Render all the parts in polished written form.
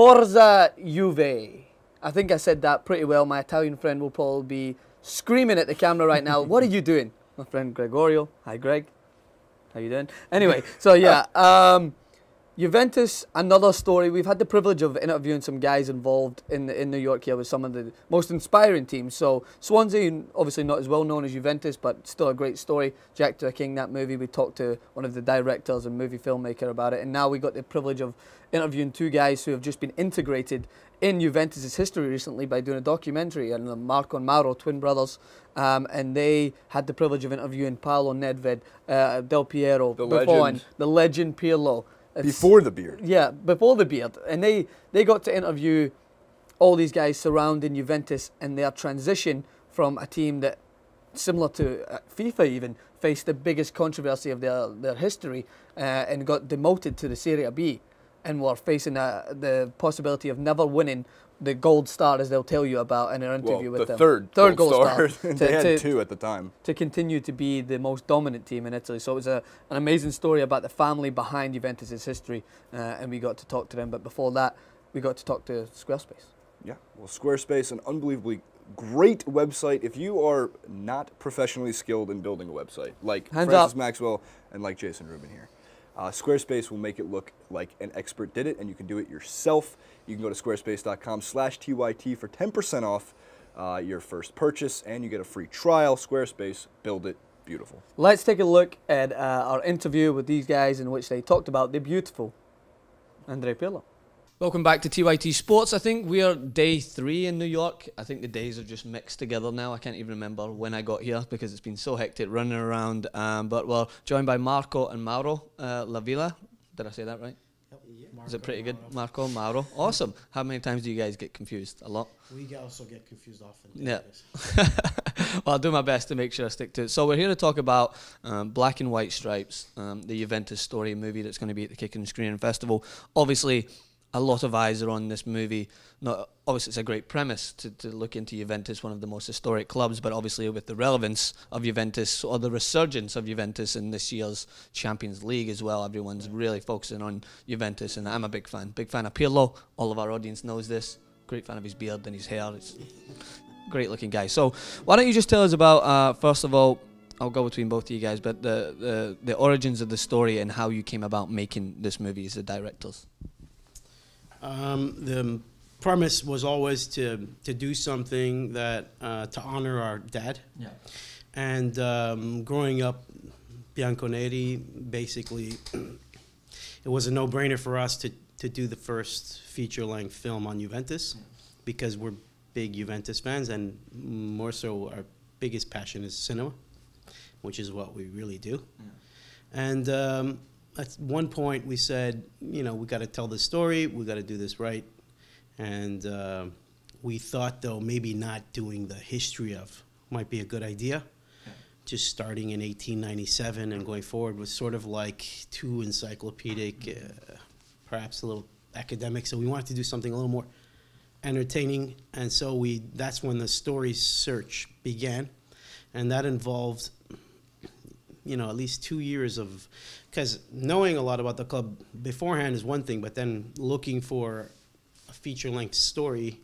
Forza Juve. I think I said that pretty well. My Italian friend will probably be screaming at the camera right now. What are you doing? My friend Gregorio. Hi, Greg. How you doing? Anyway, so yeah, Juventus, another story. We've had the privilege of interviewing some guys involved in New York here with some of the most inspiring teams. So Swansea, obviously not as well known as Juventus, but still a great story. Jack to a King, that movie. We talked to one of the directors and movie filmmaker about it, and now we got the privilege of interviewing two guys who have just been integrated in Juventus' history recently by doing a documentary, and Marco and Mauro, twin brothers, and they had the privilege of interviewing Paolo Nedved, Del Piero, Buffon, the legend Pirlo. Before the beard. Yeah, before the beard. And they got to interview all these guys surrounding Juventus and their transition from a team that, similar to FIFA even, faced the biggest controversy of their history and got demoted to the Serie B and were facing the possibility of never winning the gold star, as they'll tell you about in an interview with them. Third gold star. They had two at the time. To continue to be the most dominant team in Italy. So it was an amazing story about the family behind Juventus' history, and we got to talk to them. But before that, we got to talk to Squarespace. Yeah, well, Squarespace, an unbelievably great website. If you are not professionally skilled in building a website, like Francis Maxwell and like Jason Rubin here, Squarespace will make it look like an expert did it, and you can do it yourself. You can go to squarespace.com/TYT for 10% off your first purchase, and you get a free trial. Squarespace, build it beautiful. Let's take a look at our interview with these guys in which they talked about the beautiful Andrea Pirlo. Welcome back to TYT Sports. I think we are day 3 in New York. I think the days are just mixed together now. I can't even remember when I got here because it's been so hectic running around. But we're joined by Marco and Mauro La Villa. Did I say that right? Yep. Yeah. Is it pretty good? Marco, Mauro. Awesome. How many times do you guys get confused? A lot? We also get confused often. Yeah. Well, I'll do my best to make sure I stick to it. So we're here to talk about Black and White Stripes, the Juventus story movie that's going to be at the Kicking and Screening Festival. Obviously, a lot of eyes are on this movie. Obviously, it's a great premise to look into Juventus, one of the most historic clubs, but obviously with the relevance of Juventus or the resurgence of Juventus in this year's Champions League as well. Everyone's really focusing on Juventus, and I'm a big fan of Pirlo. All of our audience knows this. Great fan of his beard and his hair. It's great looking guy. So why don't you just tell us about, first of all, I'll go between both of you guys, but the origins of the story and how you came about making this movie as the directors. The premise was always to do something that to honor our dad. Yeah. And growing up Bianconeri, basically, it was a no-brainer for us to do the first feature-length film on Juventus, because we're big Juventus fans, and more so our biggest passion is cinema, which is what we really do. Yeah. And at one point we said, you know, we got to tell this story, we got to do this right. And we thought, though, maybe not doing the history of might be a good idea. Yeah. Just starting in 1897 and going forward was sort of like too encyclopedic, perhaps a little academic. So we wanted to do something a little more entertaining. And so that's when the story search began. And that involved, you know, at least 2 years of, because knowing a lot about the club beforehand is one thing, but then looking for a feature-length story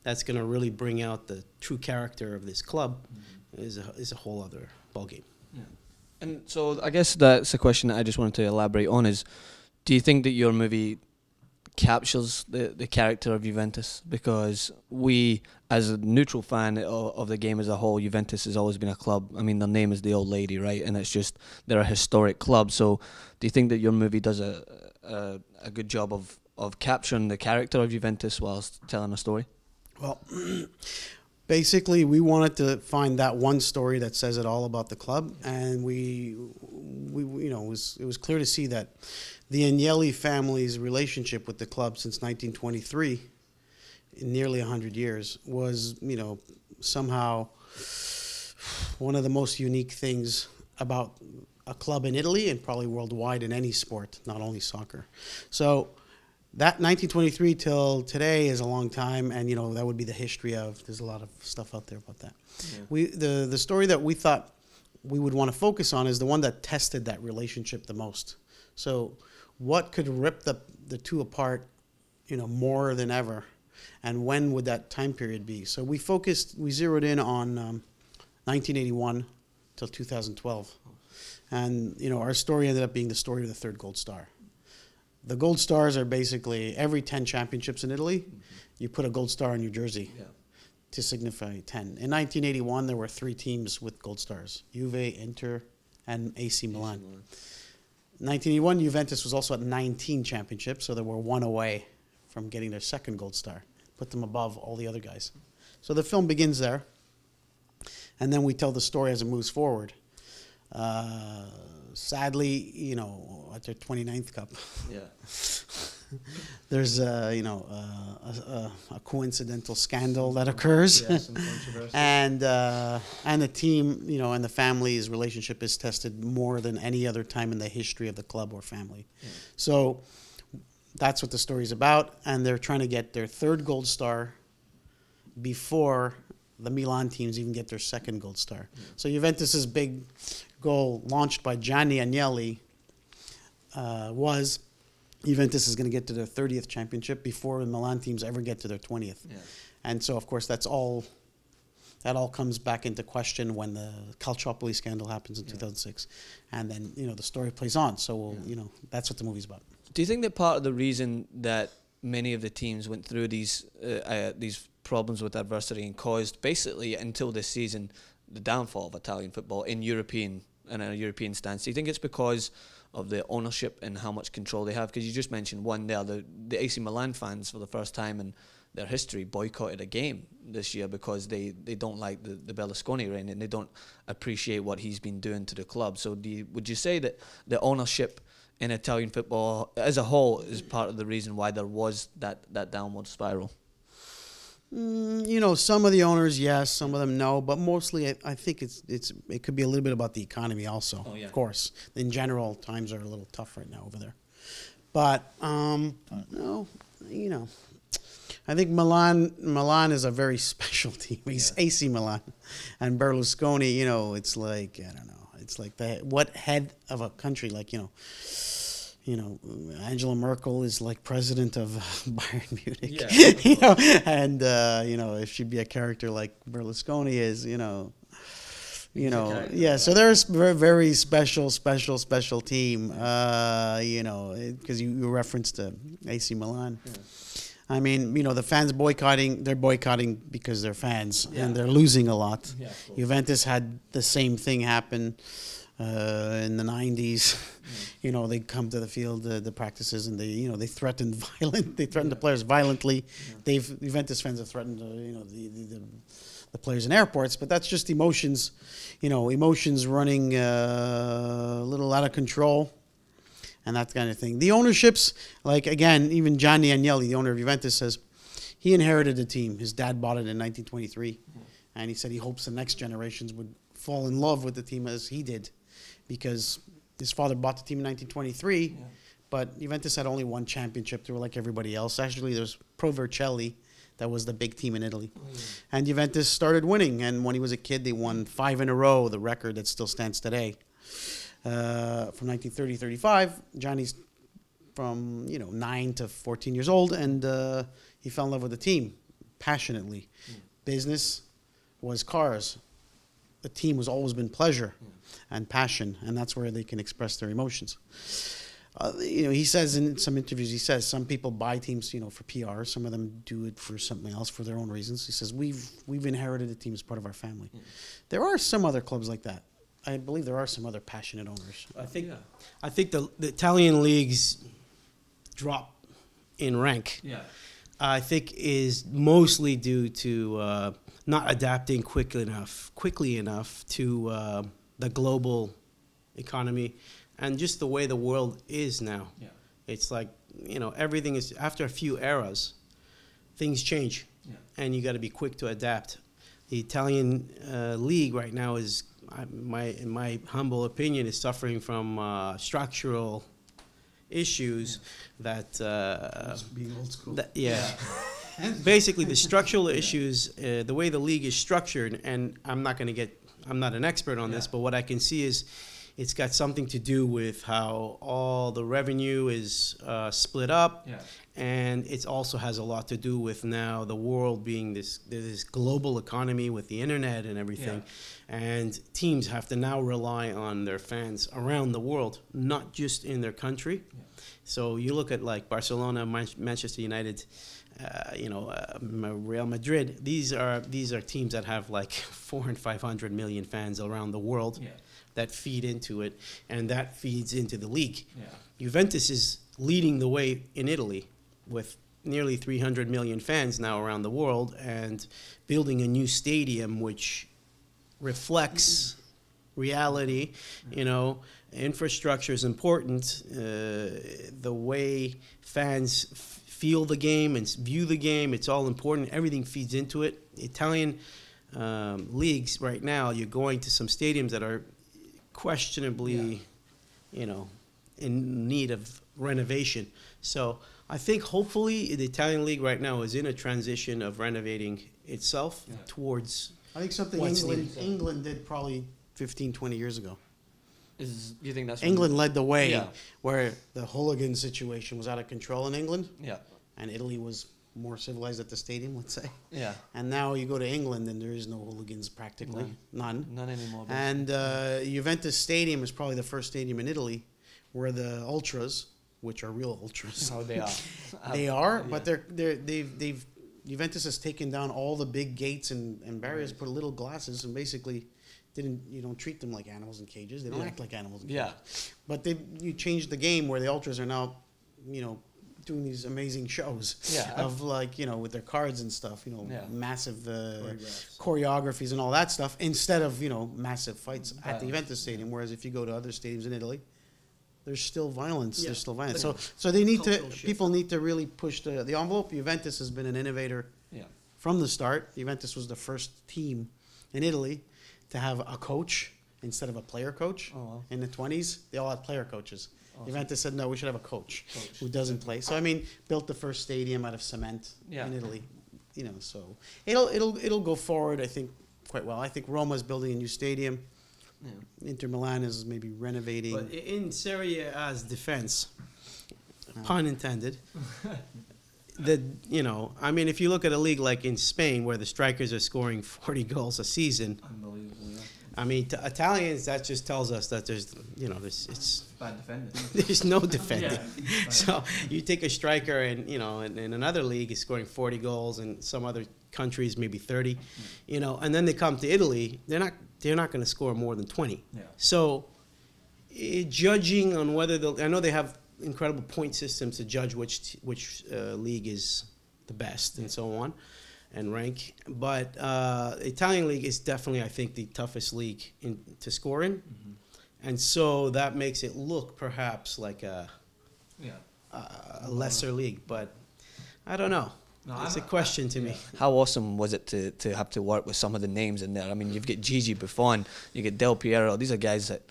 that's going to really bring out the true character of this club is a whole other ballgame. Yeah. And so I guess that's a question that I just wanted to elaborate on is, do you think that your movie captures the character of Juventus? Because we, as a neutral fan of the game as a whole, Juventus has always been a club. I mean, their name is the old lady, right? And it's just, they're a historic club. So do you think that your movie does a good job of capturing the character of Juventus whilst telling a story? Well, basically, we wanted to find that one story that says it all about the club, and we you know, it was clear to see that the Agnelli family's relationship with the club since 1923, in nearly 100 years, was, you know, somehow one of the most unique things about a club in Italy and probably worldwide in any sport, not only soccer. So that 1923 till today is a long time, and, you know, that would be the history of, there's a lot of stuff out there about that. Yeah. The story that we thought we would want to focus on is the one that tested that relationship the most. So what could rip the two apart more than ever. And when would that time period be? So we zeroed in on 1981 till 2012. And, our story ended up being the story of the third gold star. The gold stars are basically every 10 championships in Italy, you put a gold star on your jersey to signify 10. In 1981, there were 3 teams with gold stars: Juve, Inter, and AC Milan. 1981, Juventus was also at 19 championships, so they were 1 away from getting their second gold star. Put them above all the other guys. So the film begins there, and then we tell the story as it moves forward. Sadly, at their 29th cup, there's a coincidental scandal that occurs, and the team, and the family's relationship is tested more than any other time in the history of the club or family. So that's what the story's about, and they're trying to get their third gold star before the Milan teams even get their second gold star. So Juventus's big goal, launched by Gianni Agnelli, was Juventus is going to get to their 30th championship before the Milan teams ever get to their 20th. And so, of course, that all comes back into question when the Calciopoli scandal happens in 2006. And then, the story plays on. So, that's what the movie's about. Do you think that part of the reason that many of the teams went through these problems with adversity and caused, basically, until this season, the downfall of Italian football in a European stance? Do you think it's because of the ownership and how much control they have? Because you just mentioned one there, the AC Milan fans, for the first time in their history, boycotted a game this year because they don't like the Berlusconi reign and they don't appreciate what he's been doing to the club. So would you say that the ownership in Italian football as a whole is part of the reason why there was that downward spiral? Some of the owners, yes, some of them, no, but mostly I think it could be a little bit about the economy also. Of course, in general, times are a little tough right now over there. But no, I think Milan is a very special team. He's AC Milan, and Berlusconi. It's like, I don't know. It's like what head of a country, like Angela Merkel is like president of Bayern Munich, and if she'd be a character like Berlusconi is, So there's very, very special team, because you referenced AC Milan. I mean, the fans they're boycotting because they're fans and they're losing a lot. Juventus had the same thing happen in the 90s. They come to the field, the practices, and they threaten the players violently. Juventus fans have threatened the players in airports, but that's just emotions, emotions running a little out of control. And that kind of thing. The ownerships, like, again, even Gianni Agnelli, the owner of Juventus, says he inherited the team. His dad bought it in 1923. And he said he hopes the next generations would fall in love with the team as he did. Because his father bought the team in 1923, but Juventus had only one championship. They were like everybody else. Actually, there's Pro Vercelli. That was the big team in Italy. And Juventus started winning. And when he was a kid, they won 5 in a row, the record that still stands today. From 1930-35, Johnny's from 9 to 14 years old, and he fell in love with the team passionately. Business was cars. The team was always been pleasure and passion, and that's where they can express their emotions. He says in some interviews, some people buy teams, for PR. Some of them do it for something else, for their own reasons. He says we've inherited the team as part of our family. There are some other clubs like that. I believe there are some other passionate owners. I think the Italian league's drop in rank, I think, is mostly due to not adapting quickly enough to the global economy and just the way the world is now. It's like, everything is, after a few eras, things change, and you got to be quick to adapt. The Italian league right now is, in my humble opinion, is suffering from structural issues that being old school. Basically, the structural issues, the way the league is structured, and I'm not an expert on this, but what I can see is it's got something to do with how all the revenue is split up. Yeah. And it also has a lot to do with now the world being this global economy with the internet and everything. Yeah. And teams have to now rely on their fans around the world, not just in their country. Yeah. So you look at like Barcelona, Manchester United, Real Madrid. These are teams that have like 400 and 500 million fans around the world. Yeah. That feed into it, and that feeds into the league. Yeah. Juventus is leading the way in Italy with nearly 300 million fans now around the world, and building a new stadium which reflects reality. You know, infrastructure is important. The way fans feel the game and view the game, it's all important. Everything feeds into it. Italian leagues right now, you're going to some stadiums that are questionably, in need of renovation. So I think hopefully the Italian league right now is in a transition of renovating itself towards. I think something England did probably 15, 20 years ago. Do you think that's England led the way, where the hooligan situation was out of control in England? Yeah. And Italy was more civilized at the stadium, let's say. Yeah. And now you go to England and there is no hooligans practically. None. None anymore. And Juventus Stadium is probably the first stadium in Italy where the ultras, which are real ultras. Oh, they are. They are, but they've Juventus has taken down all the big gates and barriers, put little glasses, and basically you don't treat them like animals in cages. They don't act like animals in cages. But you changed the game where the ultras are now, doing these amazing shows of with their cards and stuff, massive choreographies and all that stuff, instead of massive fights at the Juventus Stadium. Whereas if you go to other stadiums in Italy, there's still violence. There's still violence. So they need to. People need to really push the envelope. Juventus has been an innovator from the start. Juventus was the first team in Italy to have a coach instead of a player coach. In the 20s. They all had player coaches. Juventus said, no, we should have a coach who doesn't play. So, built the first stadium out of cement in Italy. So it'll go forward, I think, quite well. I think Roma's building a new stadium. Yeah. Inter Milan is maybe renovating. But in Serie A's defense, pun intended, if you look at a league like in Spain where the strikers are scoring 40 goals a season. Unbelievable, Italians, that just tells us that there's it's bad defending. There's no defending. So you take a striker and in another league is scoring 40 goals, and some other countries maybe 30, and then they come to Italy, they're not going to score more than 20. Yeah. So judging on whether I know they have incredible point systems to judge which league is the best and so on. And rank, but Italian league is definitely, I think, the toughest league to score in, and so that makes it look perhaps like a lesser league. But I don't know. It's a question to me. How awesome was it to have to work with some of the names in there? You've got Gigi Buffon, you get Del Piero. These are guys that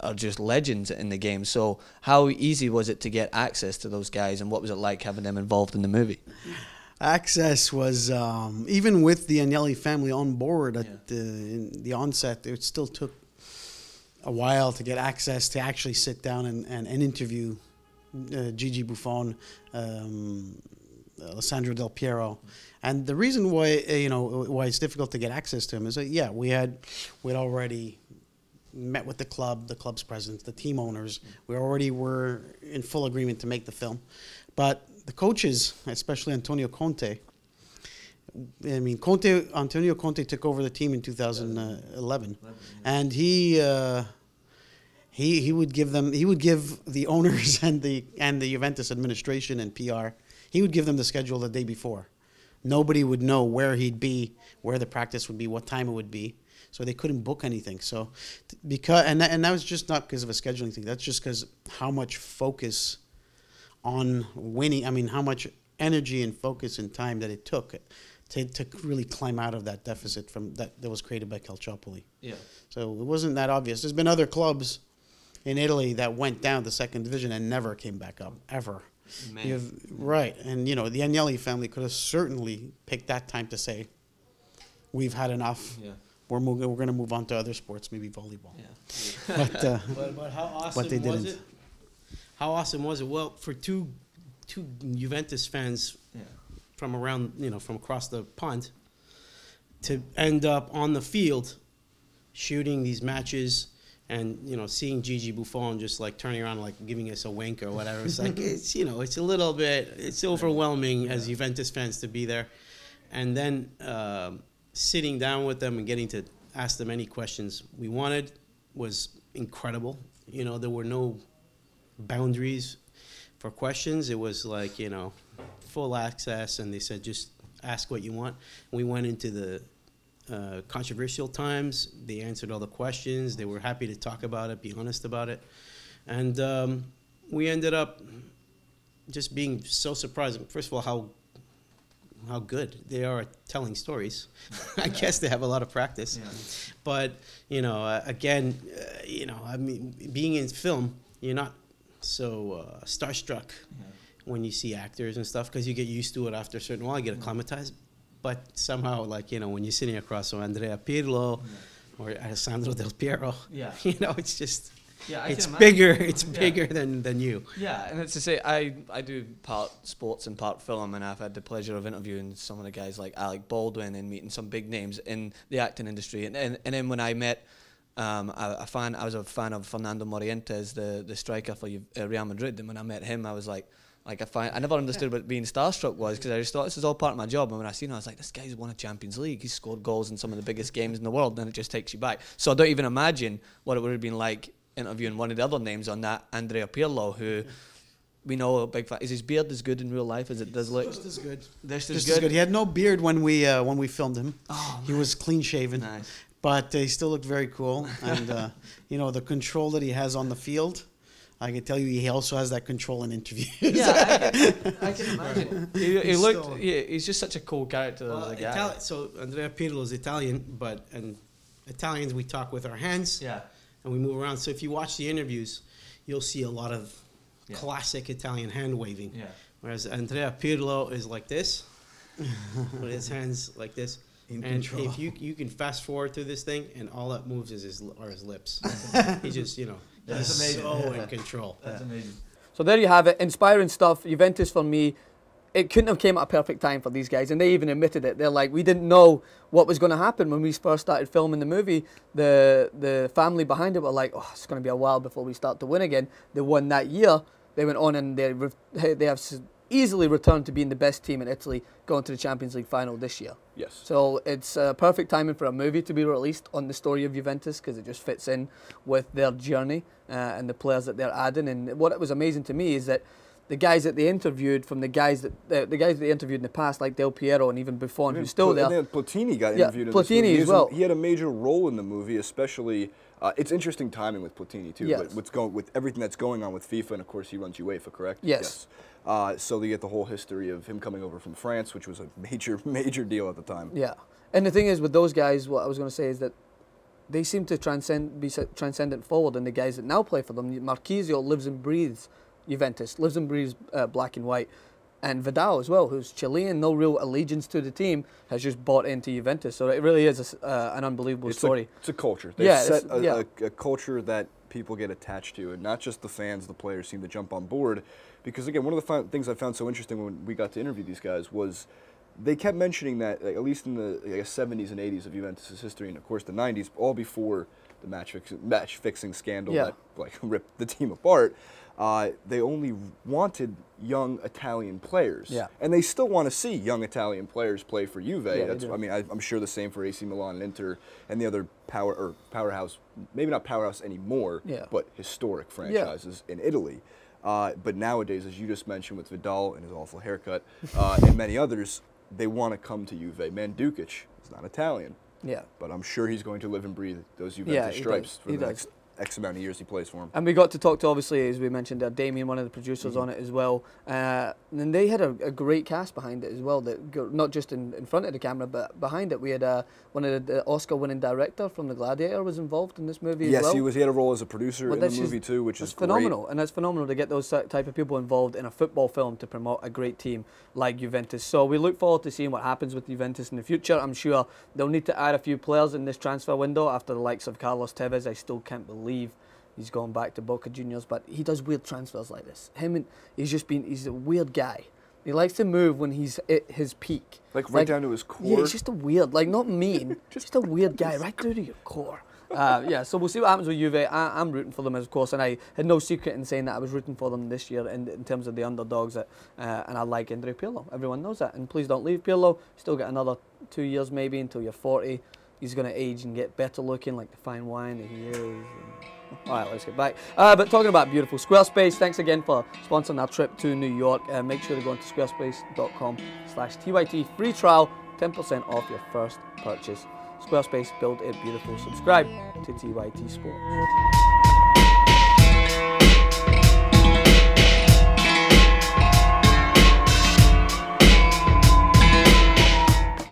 are just legends in the game. So how easy was it to get access to those guys, and what was it like having them involved in the movie? Access was, even with the Agnelli family on board at the onset, it still took a while to get access to actually sit down and interview Gigi Buffon, Alessandro Del Piero. And the reason why why it's difficult to get access to him is that, we'd already met with the club's presidents, the team owners. We already were in full agreement to make the film. But the coaches, especially Antonio Conte, Antonio Conte took over the team in 2011, and he would give the owners and the Juventus administration and PR, he would give them the schedule the day before. Nobody would know where he'd be, where the practice would be, what time it would be, so they couldn't book anything. So that was just not because of a scheduling thing. That's just because how much focus on winning, how much energy and focus and time that it took to really climb out of that deficit that was created by Calciopoli. Yeah. So it wasn't that obvious. There's been other clubs in Italy that went down to second division and never came back up, ever. Right. And, the Agnelli family could have certainly picked that time to say, we've had enough. Yeah. we're going to move on to other sports, maybe volleyball. Yeah. But how awesome they was didn't. it? How awesome was it? Well, for two Juventus fans from around, from across the pond, to end up on the field shooting these matches and, seeing Gigi Buffon just like turning around, like giving us a wink or whatever. It's like, it's a little bit, it's overwhelming as Juventus fans to be there. And then sitting down with them and getting to ask them any questions we wanted was incredible. There were no boundaries for questions. It was like, full access, and they said, just ask what you want. We went into the controversial times. They answered all the questions. They were happy to talk about it, be honest about it. And we ended up just being so surprised. First of all, how good they are at telling stories. I guess they have a lot of practice. Yeah. But, again, I mean, being in film, you're not so starstruck when you see actors and stuff, because you get used to it after a certain while. You get acclimatized. But somehow, when you're sitting across from Andrea Pirlo or Alessandro Del Piero, it's just... Yeah, it's bigger. It's bigger than you. Yeah, and it's to say I do part sports and part film, and I've had the pleasure of interviewing some of the guys like Alec Baldwin and meeting some big names in the acting industry. And then when I met I was a fan of Fernando Morientes, the striker for Real Madrid. And when I met him, I was like I never understood what being starstruck was, because I just thought this is all part of my job. And when I seen him, I was like, this guy's won a Champions League. He's scored goals in some of the biggest games in the world. And it just takes you back. So I don't even imagine what it would have been like interviewing one of the other names on that, Andrea Pirlo, who we know a big fan. Is his beard as good in real life as it does look? Just as good. Just as good. He had no beard when we filmed him. Oh, he was clean shaven. Nice. But he still looked very cool. And, the control that he has on the field, I can tell you he also has that control in interviews. Yeah, I can imagine. He's just such a cool character as a guy. So Andrea Pirlo is Italian, and Italians, we talk with our hands. Yeah. And we move around. So if you watch the interviews, you'll see a lot of classic Italian hand waving. Yeah. Whereas Andrea Pirlo is like this, with his hands like this. Control. If you can fast forward through this thing, and all that moves is his lips. He just, he's amazing. so in control. That's amazing. So there you have it. Inspiring stuff. Juventus for me, it couldn't have came at a perfect time for these guys, and they even admitted it. They're like, we didn't know what was going to happen when we first started filming the movie. The family behind it were like, oh, it's going to be a while before we start to win again. They won that year. They went on and they have easily returned to being the best team in Italy, going to the Champions League final this year. Yes. So it's perfect timing for a movie to be released on the story of Juventus, because it just fits in with their journey and the players that they're adding. And what was amazing to me is that the guys that they interviewed, from the guys that they interviewed in the past, like Del Piero and even Buffon, who's still there. And then Platini got interviewed in this movie. Platini as well. He had a major role in the movie, especially. It's interesting timing with Platini too. Yes. But with everything that's going on with FIFA, and of course he runs UEFA, correct? Yes. So they get the whole history of him coming over from France, which was a major deal at the time. Yeah. And the thing is with those guys, what I was going to say is that they seem to be transcendent forward, and the guys that now play for them, Marchisio lives and breathes Juventus, lives and breathes black and white. And Vidal as well, who's Chilean, no real allegiance to the team, has just bought into Juventus. So it really is an unbelievable story. It's a culture. They've set a culture that people get attached to, and not just the fans, the players seem to jump on board. Because again, one of the things I found so interesting when we got to interview these guys was they kept mentioning that, at least in the 70s and 80s of Juventus' history, and of course the 90s, all before the match fixing scandal that ripped the team apart, they only wanted young Italian players. Yeah. And they still want to see young Italian players play for Juve. Yeah, I'm sure the same for AC Milan and Inter and the other powerhouse, maybe not powerhouse anymore, but historic franchises in Italy. But nowadays, as you just mentioned with Vidal and his awful haircut, and many others, they want to come to Juve. Mandzukic is not Italian. Yeah. But I'm sure he's going to live and breathe those Juventus stripes for the next X amount of years he plays for him. And we got to talk to, obviously, as we mentioned, Damien, one of the producers on it as well. And they had a great cast behind it as well, that not just in front of the camera, but behind it. We had one of the Oscar-winning director from The Gladiator was involved in this movie as well. Yes, he had a role as a producer in the movie too, which is phenomenal. Great. And that's phenomenal to get those type of people involved in a football film to promote a great team like Juventus. So we look forward to seeing what happens with Juventus in the future. I'm sure they'll need to add a few players in this transfer window after the likes of Carlos Tevez. I still can't believe he's gone back to Boca Juniors, but he does weird transfers like this. He's a weird guy. He likes to move when he's at his peak. Like down to his core? Yeah, he's just a weird, not mean, just a weird guy, right through to your core. So we'll see what happens with Juve. I'm rooting for them, of course, and I had no secret in saying that I was rooting for them this year in terms of the underdogs, and I like Andrea Pirlo. Everyone knows that, and please don't leave Pirlo. Still got another 2 years maybe until you're 40. He's going to age and get better looking like the fine wine that he is. All right, let's get back. But talking about beautiful Squarespace, thanks again for sponsoring our trip to New York. Make sure to go into squarespace.com/TYT free trial, 10% off your first purchase. Squarespace, build it beautiful. Subscribe to TYT Sports.